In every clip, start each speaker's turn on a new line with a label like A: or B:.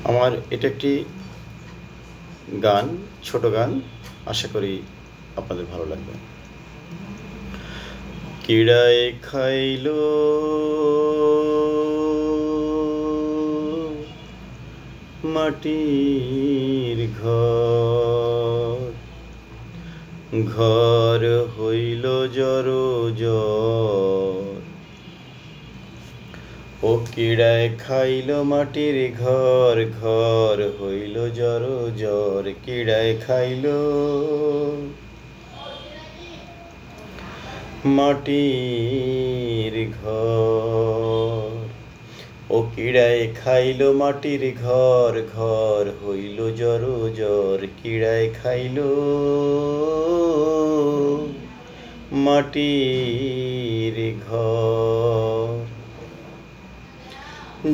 A: আমার এটা একটি গান, ছোট গান। আশা করি আপনাদের ভালো লাগবে। কিড়ায় খাইলো মাটির ঘর, ঘর হইল জর। ও কিড়ায় খাইল মাটির ঘর, ঘর হইল জর। কিড়ায় খাইল মাটির ঘর, ও কিড়ায় খাইল মাটির ঘর, ঘর হইল জর। কিড়ায় খাইল মাটির ঘর।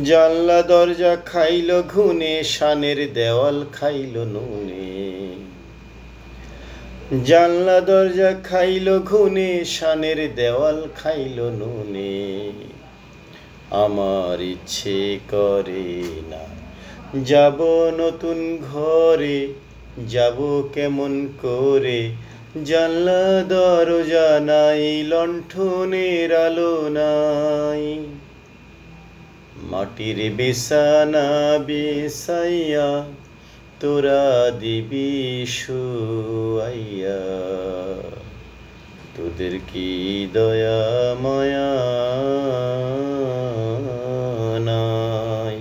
A: জানলা দরজা খাইল ঘুনে, শানের দেওয়াল খাইল নুনে। জানলা দরজা খাইল ঘুনে, শানের দেওয়াল খাইল নুনে। আমার ইচ্ছে করে না যাব নতুন ঘরে, যাব কেমন করে। জানলা দরজা নাই, লণ্ঠনের আলো নাই। মাটির বিছানা বিছাইয়া তোরা দিবি শুয়াইয়া। তোদের কি দয়া মায়া নাই।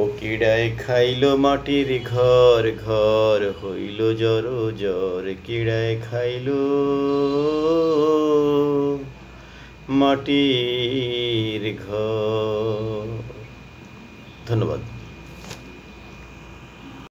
A: ও কিড়ায় খাইল মাটির ঘর, ঘর হইল জর। কিড়ায় খাইল মাটির ঘর। ধন্যবাদ।